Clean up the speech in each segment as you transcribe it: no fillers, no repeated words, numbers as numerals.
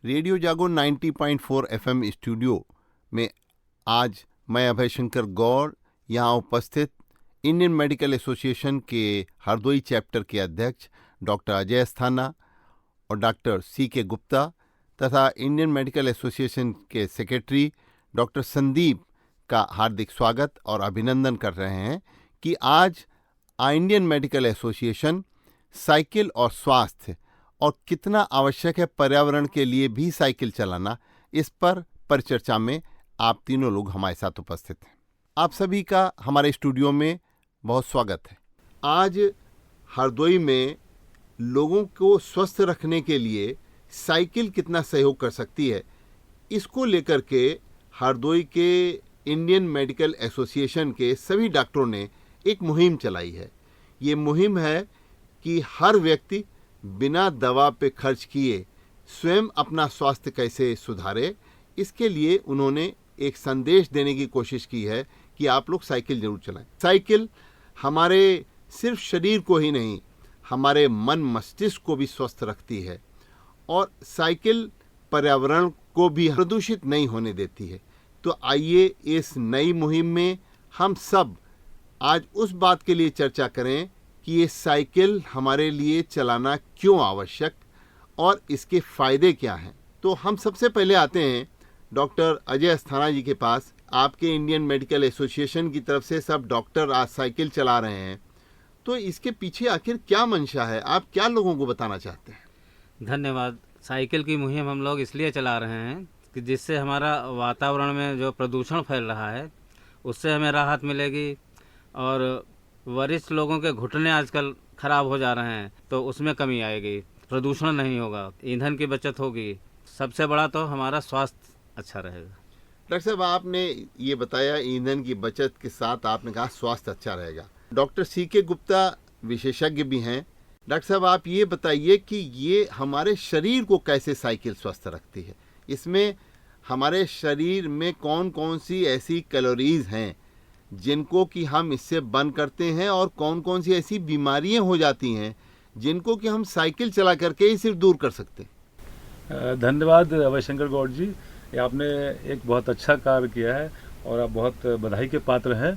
Radio जागो 90.4 FM studio में आज मैं अभय शंकर गौड़ यहाँ उपस्थित इंडियन मेडिकल एसोसिएशन के हरदोई चैप्टर के अध्यक्ष डॉक्टर अजय अस्थाना और डॉक्टर C.K. गुप्ता तथा इंडियन मेडिकल एसोसिएशन के सेक्रेटरी डॉक्टर संदीप का हार्दिक स्वागत और अभिनंदन कर रहे हैं कि आज इंडियन मेडिकल एसोसिएशन साइकिल और स्वास्थ्य और कितना आवश्यक है पर्यावरण के लिए भी साइकिल चलाना, इस पर परिचर्चा में आप तीनों लोग हमारे साथ उपस्थित हैं। आप सभी का हमारे स्टूडियो में बहुत स्वागत है। आज हरदोई में लोगों को स्वस्थ रखने के लिए साइकिल कितना सहयोग कर सकती है, इसको लेकर के हरदोई के इंडियन मेडिकल एसोसिएशन के सभी डॉक्टरों ने एक मुहिम चलाई है। ये मुहिम है कि हर व्यक्ति बिना दवा पे खर्च किए स्वयं अपना स्वास्थ्य कैसे सुधारे। इसके लिए उन्होंने एक संदेश देने की कोशिश की है कि आप लोग साइकिल जरूर चलाएं। साइकिल हमारे सिर्फ शरीर को ही नहीं, हमारे मन मस्तिष्क को भी स्वस्थ रखती है और साइकिल पर्यावरण को भी प्रदूषित नहीं होने देती है। तो आइए इस नई मुहिम में हम सब आज उस बात के लिए चर्चा करें कि ये साइकिल हमारे लिए चलाना क्यों आवश्यक और इसके फायदे क्या हैं। तो हम सबसे पहले आते हैं डॉक्टर अजय अस्थाना जी के पास। आपके इंडियन मेडिकल एसोसिएशन की तरफ से सब डॉक्टर आज साइकिल चला रहे हैं, तो इसके पीछे आखिर क्या मंशा है, आप क्या लोगों को बताना चाहते हैं? धन्यवाद। साइकिल की मुहिम हम लोग इसलिए चला रहे हैं कि जिससे हमारा वातावरण में जो प्रदूषण फैल रहा है उससे हमें राहत मिलेगी और वरिष्ठ लोगों के घुटने आजकल खराब हो जा रहे हैं तो उसमें कमी आएगी, प्रदूषण नहीं होगा, ईंधन की बचत होगी, सबसे बड़ा तो हमारा स्वास्थ्य अच्छा रहेगा। डॉक्टर साहब, आपने ये बताया ईंधन की बचत के साथ आपने कहा स्वास्थ्य अच्छा रहेगा। Doctor C.K. गुप्ता विशेषज्ञ भी हैं। डॉक्टर साहब, आप ये बताइए कि ये हमारे शरीर को कैसे साइकिल स्वस्थ रखती है, इसमें हमारे शरीर में कौन कौन सी ऐसी कैलोरीज हैं जिनको कि हम इससे बर्न करते हैं और कौन कौन सी ऐसी बीमारियां हो जाती हैं जिनको कि हम साइकिल चला करके ही सिर्फ दूर कर सकते हैं। धन्यवाद अभय शंकर गौड़ जी, आपने एक बहुत अच्छा कार्य किया है और आप बहुत बधाई के पात्र हैं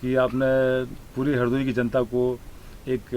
कि आपने पूरी हरदोई की जनता को एक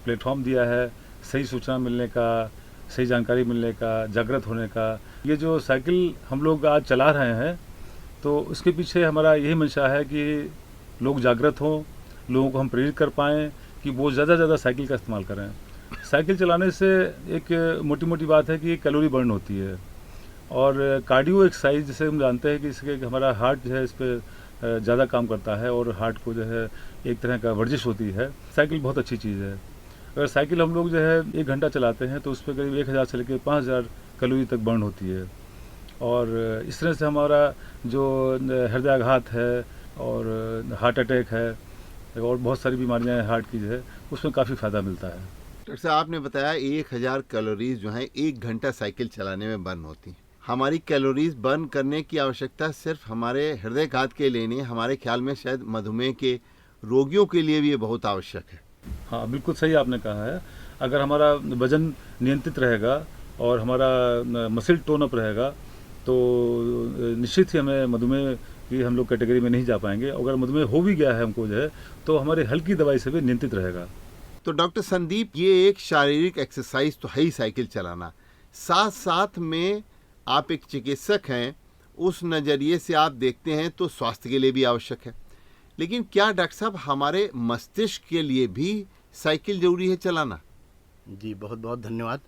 प्लेटफॉर्म दिया है सही सूचना मिलने का, सही जानकारी मिलने का, जागृत होने का। ये जो साइकिल हम लोग आज चला रहे हैं तो उसके पीछे हमारा यही मंशा है कि लोग जागृत हों, लोगों को हम प्रेरित कर पाएँ कि वो ज़्यादा साइकिल का इस्तेमाल करें। साइकिल चलाने से एक मोटी मोटी बात है कि कैलोरी बर्न होती है और कार्डियो एक्सरसाइज जिसे हम जानते हैं कि इसके हमारा हार्ट जो है इस पर ज़्यादा काम करता है और हार्ट को जो है एक तरह का वर्जिश होती है। साइकिल बहुत अच्छी चीज़ है। अगर साइकिल हम लोग जो है 1 घंटा चलाते हैं तो उस पर करीब 1000 से लेकर 5000 कैलोरी तक बर्न होती है और इस तरह से हमारा जो हृदयाघात है और हार्ट अटैक है और बहुत सारी बीमारियां हैं हार्ट की जो है उसमें काफ़ी फ़ायदा मिलता है। डॉक्टर साहब, आपने बताया 1000 कैलोरीज जो हैं 1 घंटा साइकिल चलाने में बर्न होती हैं। हमारी कैलोरीज बर्न करने की आवश्यकता सिर्फ हमारे हृदयघात के लिए नहीं, हमारे ख्याल में शायद मधुमेह के रोगियों के लिए भी ये बहुत आवश्यक है। हाँ, बिल्कुल सही आपने कहा है। अगर हमारा वजन नियंत्रित रहेगा और हमारा मसल टोन अप रहेगा तो निश्चित ही हमें मधुमेह की हम लोग कैटेगरी में नहीं जा पाएंगे। अगर मधुमेह हो भी गया है हमको जो है तो हमारे हल्की दवाई से भी नियंत्रित रहेगा। तो डॉक्टर संदीप, ये एक शारीरिक एक्सरसाइज तो है ही साइकिल चलाना, साथ साथ में आप एक चिकित्सक हैं, उस नज़रिए से आप देखते हैं तो स्वास्थ्य के लिए भी आवश्यक है। लेकिन क्या डॉक्टर साहब हमारे मस्तिष्क के लिए भी साइकिल जरूरी है चलाना? जी, बहुत बहुत धन्यवाद।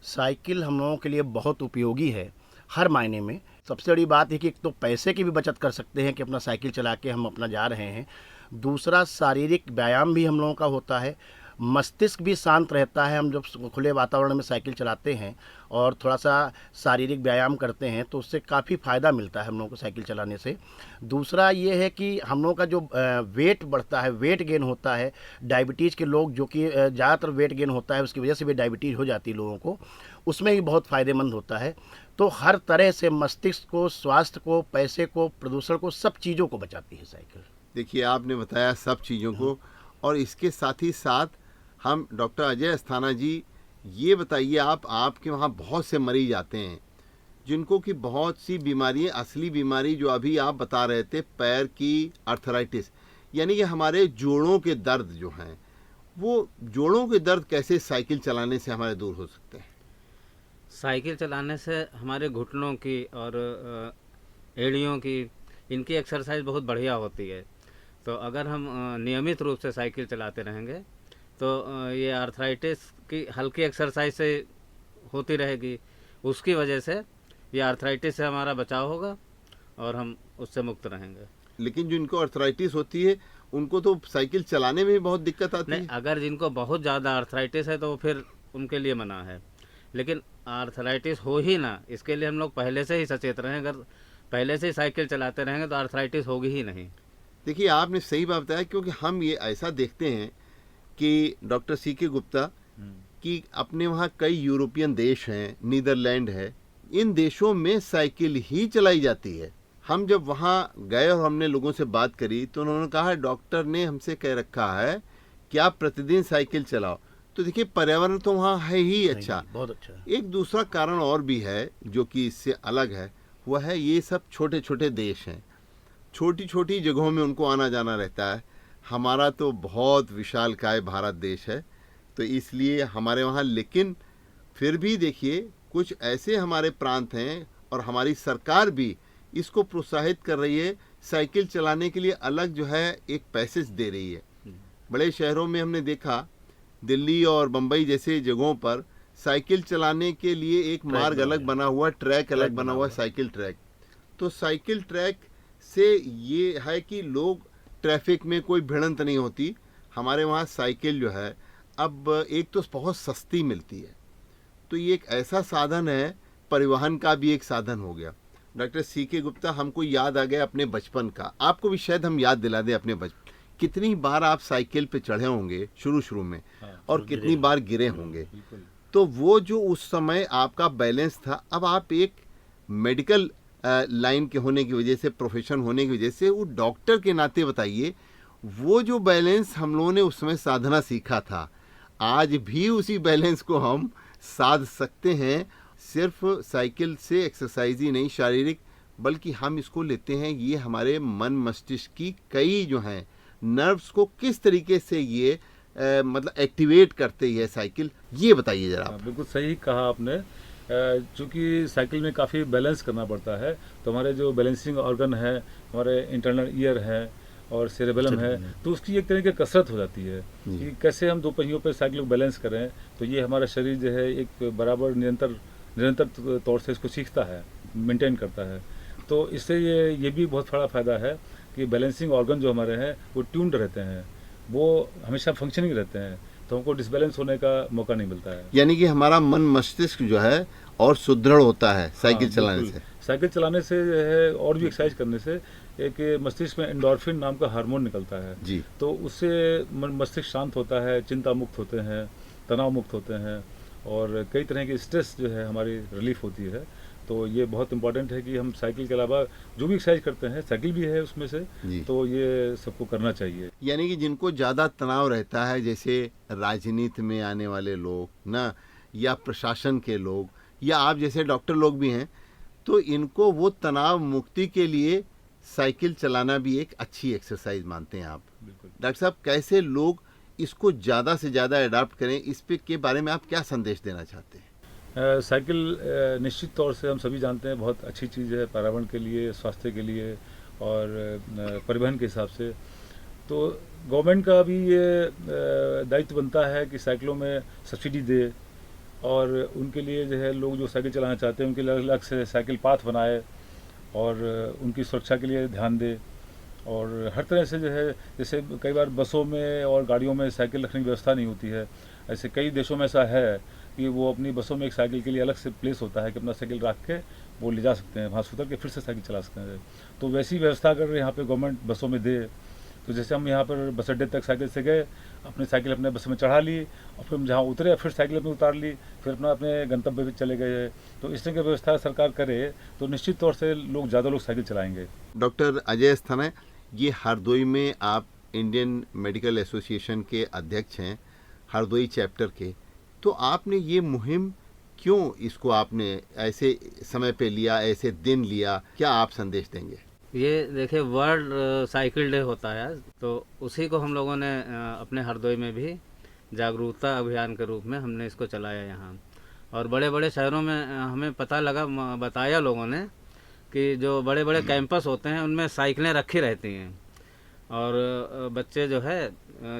साइकिल हम लोगों के लिए बहुत उपयोगी है हर मायने में। सबसे बड़ी बात है कि एक तो पैसे की भी बचत कर सकते हैं कि अपना साइकिल चला के हम अपना जा रहे हैं। दूसरा, शारीरिक व्यायाम भी हम लोगों का होता है, मस्तिष्क भी शांत रहता है। हम जब खुले वातावरण में साइकिल चलाते हैं और थोड़ा सा शारीरिक व्यायाम करते हैं तो उससे काफ़ी फ़ायदा मिलता है हम लोगों को साइकिल चलाने से। दूसरा ये है कि हम लोगों का जो वेट बढ़ता है, वेट गेन होता है, डायबिटीज़ के लोग जो कि ज़्यादातर वेट गेन होता है उसकी वजह से भी डायबिटीज़ हो जाती है लोगों को, उसमें भी बहुत फ़ायदेमंद होता है। तो हर तरह से मस्तिष्क को, स्वास्थ्य को, पैसे को, प्रदूषण को, सब चीज़ों को बचाती है साइकिल। देखिए, आपने बताया सब चीज़ों को, और इसके साथ ही साथ हम डॉक्टर अजय अस्थाना जी, ये बताइए, आपके वहाँ बहुत से मरीज आते हैं जिनको कि बहुत सी बीमारियां, असली बीमारी जो अभी आप बता रहे थे, पैर की आर्थराइटिस, यानी कि हमारे जोड़ों के दर्द जो हैं, वो जोड़ों के दर्द कैसे साइकिल चलाने से हमारे दूर हो सकते हैं? साइकिल चलाने से हमारे घुटनों की और एड़ियों की, इनकी एक्सरसाइज बहुत बढ़िया होती है। तो अगर हम नियमित रूप से साइकिल चलाते रहेंगे तो ये आर्थराइटिस की हल्की एक्सरसाइज से होती रहेगी, उसकी वजह से ये आर्थराइटिस से हमारा बचाव होगा और हम उससे मुक्त रहेंगे। लेकिन जिनको आर्थराइटिस होती है उनको तो साइकिल चलाने में भी बहुत दिक्कत आती नहीं, है। अगर जिनको बहुत ज़्यादा आर्थराइटिस है तो फिर उनके लिए मना है, लेकिन आर्थराइटिस हो ही ना, इसके लिए हम लोग पहले से ही सचेत रहें। अगर पहले से ही साइकिल चलाते रहेंगे तो आर्थराइटिस होगी ही नहीं। देखिए, आपने सही बात बताया, क्योंकि हम ये ऐसा देखते हैं कि डॉक्टर CK गुप्ता कि अपने वहाँ कई यूरोपियन देश हैं, नीदरलैंड है, इन देशों में साइकिल ही चलाई जाती है। हम जब वहाँ गए और हमने लोगों से बात करी तो उन्होंने कहा डॉक्टर ने हमसे कह रखा है कि आप प्रतिदिन साइकिल चलाओ। तो देखिए, पर्यावरण तो वहाँ है ही अच्छा। बहुत अच्छा है। एक दूसरा कारण और भी है जो कि इससे अलग है, वह है ये सब छोटे छोटे देश हैं, छोटी छोटी जगहों में उनको आना जाना रहता है। हमारा तो बहुत विशालकाय भारत देश है, तो इसलिए हमारे वहाँ, लेकिन फिर भी देखिए कुछ ऐसे हमारे प्रांत हैं और हमारी सरकार भी इसको प्रोत्साहित कर रही है, साइकिल चलाने के लिए अलग जो है एक पैसेज दे रही है। बड़े शहरों में हमने देखा, दिल्ली और बम्बई जैसे जगहों पर साइकिल चलाने के लिए एक मार्ग अलग बना हुआ, ट्रैक अलग बना हुआ, साइकिल ट्रैक। तो साइकिल ट्रैक से ये है कि लोग, ट्रैफिक में कोई भिड़ंत नहीं होती। हमारे वहाँ साइकिल जो है अब एक तो बहुत सस्ती मिलती है, तो ये एक ऐसा साधन है, परिवहन का भी एक साधन हो गया। डॉक्टर CK गुप्ता, हमको याद आ गया अपने बचपन का, आपको भी शायद हम याद दिला दें अपने बचपन। कितनी बार आप साइकिल पे चढ़े होंगे शुरू में, और कितनी बार गिरे होंगे। तो वो जो उस समय आपका बैलेंस था, अब आप एक मेडिकल लाइन के होने की वजह से, प्रोफेशन होने की वजह से, वो डॉक्टर के नाते बताइए, वो जो बैलेंस हम लोगों ने उस समय साधना सीखा था, आज भी उसी बैलेंस को हम साध सकते हैं। सिर्फ साइकिल से एक्सरसाइज ही नहीं शारीरिक, बल्कि हम इसको लेते हैं, ये हमारे मन मस्तिष्क की कई जो हैं नर्व्स को किस तरीके से ये मतलब एक्टिवेट करते है साइकिल, ये बताइए जरा। बिल्कुल सही कहा आपने। चूँकि साइकिल में काफ़ी बैलेंस करना पड़ता है, तो हमारे जो बैलेंसिंग ऑर्गन है, हमारे इंटरनल ईयर है और सेरेबेलम है, तो उसकी एक तरह की कसरत हो जाती है कि कैसे हम दो पहियों पर साइकिल को बैलेंस करें। तो ये हमारा शरीर जो है एक बराबर निरंतर तौर से इसको सीखता है, मेंटेन करता है। तो इससे ये भी बहुत बड़ा फ़ायदा है कि बैलेंसिंग ऑर्गन जो हमारे हैं वो ट्यून्ड रहते हैं, वो हमेशा फंक्शनिंग रहते हैं, तो हमको डिसबैलेंस होने का मौका नहीं मिलता है। यानी कि हमारा मन मस्तिष्क जो है और सुदृढ़ होता है साइकिल चलाने से। साइकिल चलाने से जो है, और भी एक्सरसाइज करने से एक मस्तिष्क में एंडोर्फिन नाम का हार्मोन निकलता है जी। तो उससे मस्तिष्क शांत होता है, चिंता मुक्त होते हैं, तनाव मुक्त होते हैं, और कई तरह की स्ट्रेस जो है हमारी रिलीफ होती है। तो ये बहुत इंपॉर्टेंट है कि हम साइकिल के अलावा जो भी एक्सरसाइज करते हैं, साइकिल भी है उसमें से, तो ये सबको करना चाहिए। यानी कि जिनको ज़्यादा तनाव रहता है, जैसे राजनीति में आने वाले लोग ना, या प्रशासन के लोग, या आप जैसे डॉक्टर लोग भी हैं, तो इनको वो तनाव मुक्ति के लिए साइकिल चलाना भी एक अच्छी एक्सरसाइज मानते हैं आप। डॉक्टर साहब, कैसे लोग इसको ज़्यादा से ज़्यादा अडॉप्ट करें, इस पे के बारे में आप क्या संदेश देना चाहते हैं? साइकिल निश्चित तौर से हम सभी जानते हैं बहुत अच्छी चीज़ है, पर्यावरण के लिए, स्वास्थ्य के लिए और परिवहन के हिसाब से। तो गवर्नमेंट का भी ये दायित्व बनता है कि साइकिलों में सब्सिडी दे, और उनके लिए जो है लोग जो साइकिल चलाना चाहते हैं उनके लिए अलग से साइकिल पाथ बनाए और उनकी सुरक्षा के लिए ध्यान दे। और हर तरह से जो है, जैसे कई बार बसों में और गाड़ियों में साइकिल रखने की व्यवस्था नहीं होती है, ऐसे कई देशों में ऐसा है कि वो अपनी बसों में एक साइकिल के लिए अलग से प्लेस होता है कि अपना साइकिल रख के वो ले जा सकते हैं, वहाँ से उतर के फिर से साइकिल चला सकते हैं। तो वैसी व्यवस्था अगर यहाँ पे गवर्नमेंट बसों में दे, तो जैसे हम यहाँ पर बस अड्डे तक साइकिल से गए, अपनी साइकिल अपने बस में चढ़ा ली, और फिर जहाँ उतरे फिर साइकिल अपनी उतार ली, फिर अपने गंतव्य पे चले गए। तो इस तरह की व्यवस्था सरकार करे तो निश्चित तौर से ज़्यादा लोग साइकिल चलाएँगे। डॉक्टर अजय अस्थाना, ये हरदोई में आप इंडियन मेडिकल एसोसिएशन के अध्यक्ष हैं, हरदोई चैप्टर के, तो आपने ये मुहिम क्यों इसको आपने ऐसे समय पे लिया, ऐसे दिन लिया, क्या आप संदेश देंगे? ये देखिए वर्ल्ड साइकिल डे होता है आज, तो उसी को हम लोगों ने अपने हरदोई में भी जागरूकता अभियान के रूप में हमने इसको चलाया यहाँ। और बड़े बड़े शहरों में हमें पता लगा, बताया लोगों ने कि जो बड़े बड़े कैंपस होते हैं उनमें साइकिलें रखी रहती हैं, और बच्चे जो है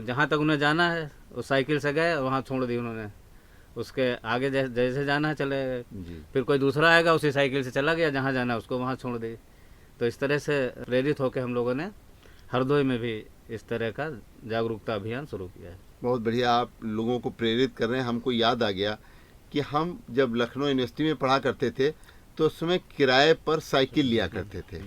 जहाँ तक उन्हें जाना है वो साइकिल से गए, वहाँ छोड़ दी उन्होंने, उसके आगे जैसे जाना है चले गए। जी। फिर कोई दूसरा आएगा उसी साइकिल से चला गया, जहाँ जाना है उसको वहाँ छोड़ दी। तो इस तरह से प्रेरित होकर हम लोगों ने हरदोई में भी इस तरह का जागरूकता अभियान शुरू किया है। बहुत बढ़िया, आप लोगों को प्रेरित कर रहे हैं। हमको याद आ गया कि हम जब लखनऊ यूनिवर्सिटी में पढ़ा करते थे तो उस समय किराए पर साइकिल लिया करते थे,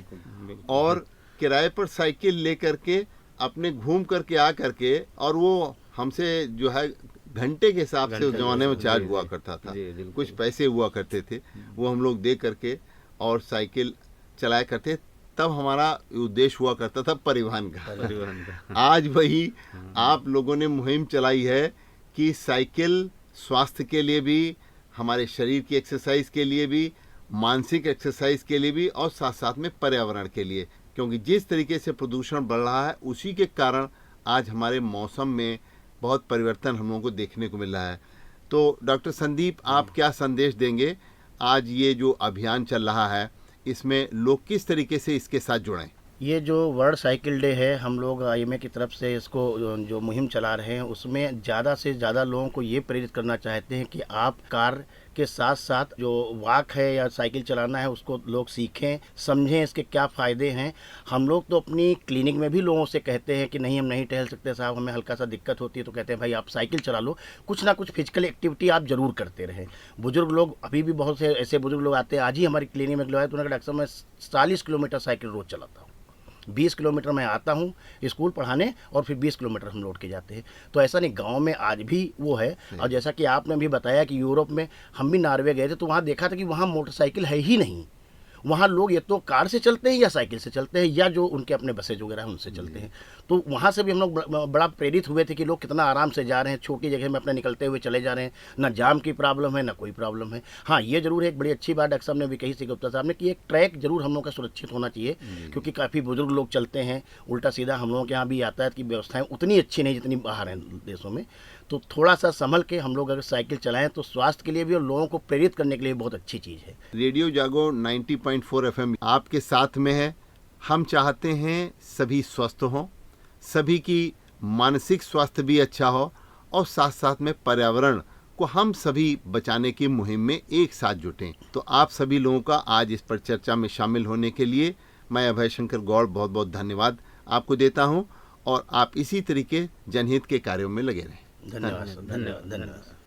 और किराए पर साइकिल ले करके अपने घूम करके आ करके, और वो हमसे जो है घंटे के हिसाब से उस जमाने में चार्ज हुआ करता था, कुछ पैसे हुआ करते थे, वो हम लोग दे करके और साइकिल चलाया करते। तब हमारा उद्देश्य हुआ करता था परिवहन का। आज वही आप लोगों ने मुहिम चलाई है कि साइकिल स्वास्थ्य के लिए भी, हमारे शरीर की एक्सरसाइज के लिए भी, मानसिक एक्सरसाइज के लिए भी, और साथ साथ में पर्यावरण के लिए, क्योंकि जिस तरीके से प्रदूषण बढ़ रहा है उसी के कारण आज हमारे मौसम में बहुत परिवर्तन हम लोगों को देखने को मिल रहा है। तो डॉक्टर संदीप, आप क्या संदेश देंगे? आज ये जो अभियान चल रहा है इसमें लोग किस तरीके से इसके साथ जुड़ें? ये जो वर्ल्ड साइकिल डे है, हम लोग IMA की तरफ से इसको जो मुहिम चला रहे हैं, उसमें ज़्यादा से ज़्यादा लोगों को ये प्रेरित करना चाहते हैं कि आप कार के साथ साथ जो वॉक है या साइकिल चलाना है उसको लोग सीखें, समझें इसके क्या फ़ायदे हैं। हम लोग तो अपनी क्लिनिक में भी लोगों से कहते हैं कि नहीं हम नहीं टहल सकते साहब, हमें हल्का सा दिक्कत होती है, तो कहते हैं भाई आप साइकिल चला लो, कुछ ना कुछ फिजिकल एक्टिविटी आप ज़रूर करते रहें। बुजुर्ग लोग, अभी भी बहुत से ऐसे बुजुर्ग लोग आते हैं, आज ही हमारी क्लिनिक में लोग आए तो उन्होंने कहा डॉक्टर साहब मैं 40 किलोमीटर साइकिल रोज़ चलाता हूँ, 20 किलोमीटर मैं आता हूँ स्कूल पढ़ाने और फिर 20 किलोमीटर हम लौट के जाते हैं। तो ऐसा नहीं, गांव में आज भी वो है। और जैसा कि आपने भी बताया कि यूरोप में, हम भी नॉर्वे गए थे तो वहाँ देखा था कि वहाँ मोटरसाइकिल है ही नहीं, वहाँ लोग या तो कार से चलते हैं या साइकिल से चलते हैं, या जो उनके अपने बसेज वगैरह हैं उनसे चलते हैं। तो वहाँ से भी हम लोग बड़ा प्रेरित हुए थे कि लोग कितना आराम से जा रहे हैं, छोटी जगह में अपने निकलते हुए चले जा रहे हैं, ना जाम की प्रॉब्लम है ना कोई प्रॉब्लम है। हाँ, ये जरूर है, एक बड़ी अच्छी बात डॉक्टर साहब ने भी कही, गुप्ता साहब ने, कि एक ट्रैक जरूर हम लोग का सुरक्षित होना चाहिए, क्योंकि काफ़ी बुजुर्ग लोग चलते हैं उल्टा सीधा। हम लोगों के यहाँ भी यातायात की व्यवस्थाएँ उतनी अच्छी नहीं जितनी बाहर हैं देशों में। तो थोड़ा सा संभल के हम लोग अगर साइकिल चलाएं तो स्वास्थ्य के लिए भी और लोगों को प्रेरित करने के लिए बहुत अच्छी चीज़ है। रेडियो जागो 90.4 FM आपके साथ में है। हम चाहते हैं सभी स्वस्थ हों, सभी की मानसिक स्वास्थ्य भी अच्छा हो, और साथ साथ में पर्यावरण को हम सभी बचाने की मुहिम में एक साथ जुटें। तो आप सभी लोगों का आज इस पर चर्चा में शामिल होने के लिए मैं अभय शंकर गौड़ बहुत बहुत धन्यवाद आपको देता हूं, और आप इसी तरीके जनहित के कार्यों में लगे रहें। धन्यवाद।